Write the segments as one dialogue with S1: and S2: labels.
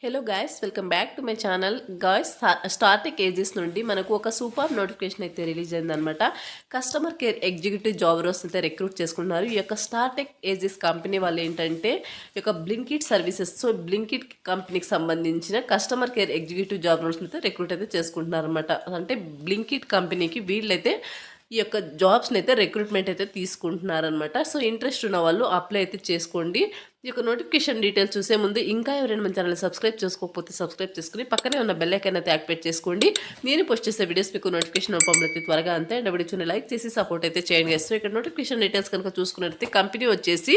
S1: Hello guys, welcome back to my channel. Guys, starting ages నుండి మనకు ఒక super notification అయితే రిలీజ్ అయిందనమాట. Customer care executive job roles అయితే రిక్రూట్ చేసుకుంటున్నారు. ఈ యొక్క స్టార్టింగ్ ఏజెస్ కంపెనీ వాళ్ళు ఏంటంటే ఈ యొక్క బ్లింకిట్ సర్వీసెస్, సో బ్లింకిట్ కంపెనీకి సంబంధించిన customer care executive job roles అయితే రిక్రూట్ అయితే చేసుకుంటున్నారు అనమాట. అంటే బ్లింకిట్ కంపెనీకి వీళ్ళైతే ఈ యొక్క జాబ్స్ని అయితే రిక్రూట్మెంట్ అయితే తీసుకుంటున్నారనమాట. సో ఇంట్రెస్ట్ ఉన్న వాళ్ళు అప్లై అయితే చేసుకోండి. ఈ యొక్క నోటిఫికేషన్ డీటెయిల్స్ చూసే ముందు ఇంకా ఎవరైనా మన ఛానల్ సబ్స్క్రైబ్ చేసుకోకపోతే సబ్స్క్రైబ్ చేసుకుని పక్కనే ఉన్న బెల్ ఐకాన్ అయితే యాక్టివేట్ చేసుకోండి. నేను పోస్ట్ చేసే వీడియోస్ మీకు నోటిఫికేషన్ రూపంలో అయితే త్వరగా అంతే అండ్ వీడియోని లైక్ చేసి సపోర్ట్ అయితే చేయండి. సో ఇక్కడ నోటిఫికేషన్ డీటెయిల్స్ కనుక చూసుకున్నట్లయితే కంపెనీ వచ్చేసి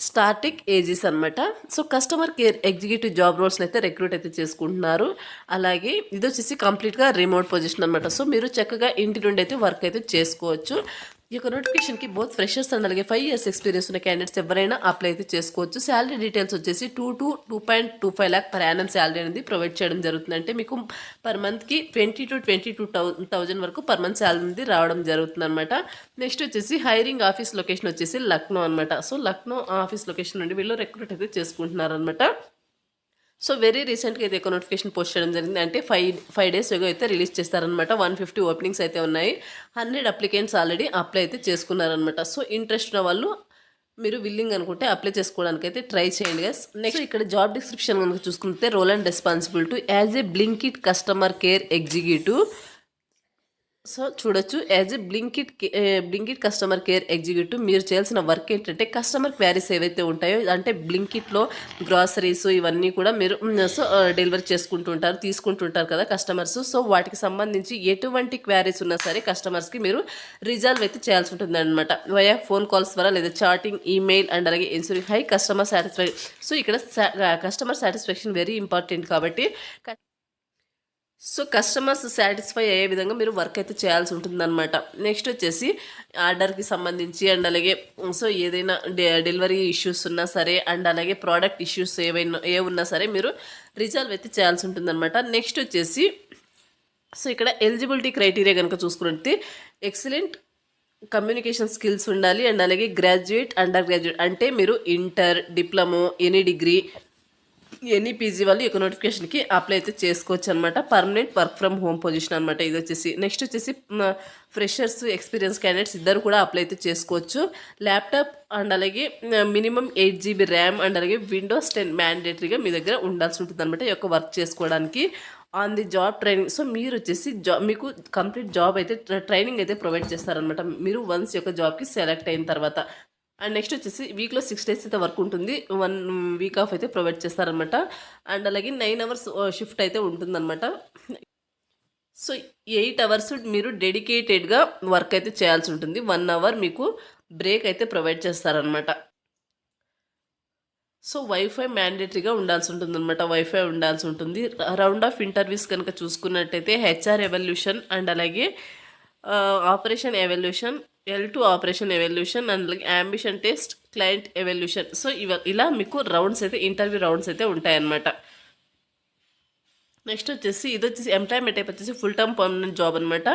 S1: స్టార్టింగ్ ఏజెస్ అనమాట. So customer care executive job రోల్స్ని అయితే రిక్రూట్ అయితే చేసుకుంటున్నారు. అలాగే ఇది వచ్చేసి కంప్లీట్గా రిమోట్ పొజిషన్ అనమాట. సో మీరు చక్కగా ఇంటి నుండి అయితే వర్క్ అయితే చేసుకోవచ్చు. ఈ యొక్క నోటిఫికేషన్కి బోత్ ఫ్రెషర్స్ అండ్ అలాగే 5 years ఎక్స్పీరియన్స్ ఉన్న క్యాండిడేట్స్ ఎవరైనా అప్లై అయితే చేసుకోవచ్చు. శాలరీ డీటెయిల్స్ వచ్చేసి 2 to 2.25 lakh per annum salary అనేది ప్రొవైడ్ చేయడం జరుగుతుంది. అంటే మీకు పర్ మంత్కి 20 to 22,000 వరకు పర్ మంత్ శాలరీ అనేది రావడం జరుగుతుంది అనమాట. నెక్స్ట్ వచ్చేసి హైరింగ్ ఆఫీస్ లొకేషన్ వచ్చేసి లక్నో అనమాట. సో లక్నో ఆఫీస్ లొకేషన్ నుండి వీళ్ళు రిక్రూట్ అయితే చేసుకుంటున్నారు అనమాట. సో వెరీ రీసెంట్గా అయితే ఒక నోటిఫికేషన్ పోస్ట్ చేయడం జరిగింది. అంటే ఫైవ్ డేస్ ఏగో అయితే రిలీజ్ చేస్తారనమాట. 150 ఓపెనింగ్స్ అయితే ఉన్నాయి. 100 అప్లికెంట్స్ ఆల్రెడీ అప్లై అయితే చేసుకున్నారనమాట. సో ఇంట్రెస్ట్ ఉన్న వాళ్ళు మీరు విల్లింగ్ అనుకుంటే అప్లై చేసుకోవడానికి అయితే ట్రై చేయండి గైస్. నెక్స్ట్ ఇక్కడ జాబ్ డిస్క్రిప్షన్ కనుక చూసుకుంటే role and responsibility as a Blinkit customer care executive. So చూడొచ్చు, as a Blinkit customer care executive మీరు చేయాల్సిన వర్క్ ఏంటంటే కస్టమర్ క్వారీస్ ఏవైతే ఉంటాయో, అంటే బ్లింకిట్లో గ్రాసరీస్ ఇవన్నీ కూడా మీరు సో డెలివరీ తీసుకుంటుంటారు కదా కస్టమర్స్. సో వాటికి సంబంధించి ఎటువంటి క్వారీస్ ఉన్నా సరే కస్టమర్స్కి మీరు రిజాల్వ్ అయితే చేయాల్సి ఉంటుంది అనమాట. వయా ఫోన్ కాల్స్ ద్వారా లేదా చాటింగ్, ఈమెయిల్ అండ్ అలాగే insurance high customer satisfaction. So ఇక్కడ కస్టమర్ సాటిస్ఫాక్షన్ వెరీ ఇంపార్టెంట్ కాబట్టి సో కస్టమర్స్ సాటిస్ఫై అయ్యే విధంగా మీరు వర్క్ అయితే చేయాల్సి ఉంటుందన్నమాట. నెక్స్ట్ వచ్చేసి ఆర్డర్కి సంబంధించి అండ్ అలాగే సో ఏదైనా డెలివరీ ఇష్యూస్ ఉన్నా సరే అండ్ అలాగే ప్రోడక్ట్ ఇష్యూస్ ఏ ఉన్నా సరే మీరు రిజాల్వ్ అయితే చేయాల్సి ఉంటుందన్నమాట. నెక్స్ట్ వచ్చేసి సో ఇక్కడ ఎలిజిబిలిటీ క్రైటీరియా కనుక చూసుకుంటే ఎక్సలెంట్ కమ్యూనికేషన్ స్కిల్స్ ఉండాలి అండ్ అలాగే గ్రాడ్యుయేట్, అండర్ గ్రాడ్యుయేట్ అంటే మీరు inter, diploma, any degree, any PG వాళ్ళు ఈ యొక్క నోటిఫికేషన్కి అప్లై అయితే చేసుకోవచ్చు అనమాట. Permanent work from home position అనమాట ఇది వచ్చేసి. నెక్స్ట్ వచ్చేసి ఫ్రెషర్స్, ఎక్స్పీరియన్స్ క్యాండిడేట్స్ ఇద్దరు కూడా అప్లై అయితే చేసుకోవచ్చు. ల్యాప్టాప్ అండ్ అలాగే మినిమం 8 GB ర్యామ్ అండ్ అలాగే విండోస్ 10 మ్యాండేటరీగా మీ దగ్గర ఉండాల్సి ఉంటుంది అనమాట ఈ యొక్క వర్క్ చేసుకోవడానికి. On the job training, so మీరు వచ్చేసి మీకు కంప్లీట్ జాబ్ అయితే ట్రైనింగ్ అయితే ప్రొవైడ్ చేస్తారనమాట మీరు వన్స్ యొక్క జాబ్కి సెలెక్ట్ అయిన తర్వాత. అండ్ నెక్స్ట్ వచ్చేసి వీక్లో 6 days అయితే వర్క్ ఉంటుంది. 1 week ఆఫ్ అయితే ప్రొవైడ్ చేస్తారనమాట. అండ్ అలాగే 9 hours షిఫ్ట్ అయితే ఉంటుందన్నమాట. సో 8 hours మీరు డెడికేటెడ్గా వర్క్ అయితే చేయాల్సి ఉంటుంది. 1 hour మీకు బ్రేక్ అయితే ప్రొవైడ్ చేస్తారనమాట. సో వైఫై మ్యాండేటరీగా ఉండాల్సి ఉంటుంది అనమాట. వైఫై ఉండాల్సి ఉంటుంది. రౌండ్ ఆఫ్ ఇంటర్వ్యూస్ కనుక చూసుకున్నట్టయితే హెచ్ఆర్ ఎవల్యూషన్ అండ్ అలాగే operation evolution, L2 operation evolution and ambition test, client evolution. So ఇలా మీకు రౌండ్స్ అయితే ఇంటర్వ్యూ రౌండ్స్ అయితే ఉంటాయన్నమాట. నెక్స్ట్ వచ్చేసి ఇది వచ్చేసి ఎంప్లాయ్మెంట్ టైప్ వచ్చేసి ఫుల్ టర్మ్ పర్మనెంట్ జాబ్ అనమాట.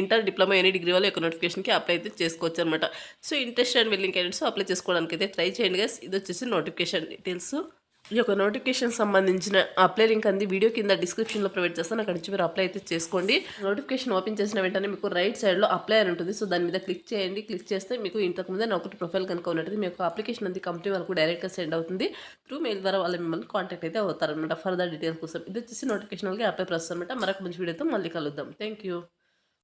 S1: ఇంటర్ డిప్లొమా ఎనీ డిగ్రీ వాళ్ళు యొక్క నోటిఫికేషన్కి అప్లై అయితే చేసుకోవచ్చు అనమాట. So interest and willing candidates apply చేసుకోవడానికి అయితే ట్రై చేయండి గైస్. ఇది వచ్చేసి నోటిఫికేషన్ డీటెయిల్స్. ఈ యొక్క నోటిఫికేషన్ సంబంధించిన అప్లై లింక్ అంది వీడియో కింద డిస్క్రిప్షన్లో ప్రొవైడ్ చేస్తాను. అక్కడ నుంచి మీరు అప్లై అయితే చేసుకోండి. నోటిఫికేషన్ ఓపెన్ చేసిన వెంటనే మీకు రైట్ సైడ్లో అప్లై అని ఉంటుంది. సో దాని మీద క్లిక్ చేయండి. క్లిక్ చేస్తే మీకు ఇంతకుముందే నా ఒకటి ప్రొఫైల్ కనుక ఉన్నట్టు మీ యొక్క అప్లికేషన్ అంది కంపెనీ వాళ్ళకు డైరెక్ట్గా సెండ్ అవుతుంది. త్రూ మెయిల్ ద్వారా వాళ్ళు మిమ్మల్ని కాంటాక్ట్ అయితే అవుతారనమాట ఫర్దర్ డీటెయిల్స్ కోసం. ఇది వచ్చేసి నోటిఫికేషన్ వాళ్ళకి అప్లై ప్రాసెస్ అనమాట. మరొక మంచి వీడియోతో మళ్ళీ కలుద్దాం. Thank you.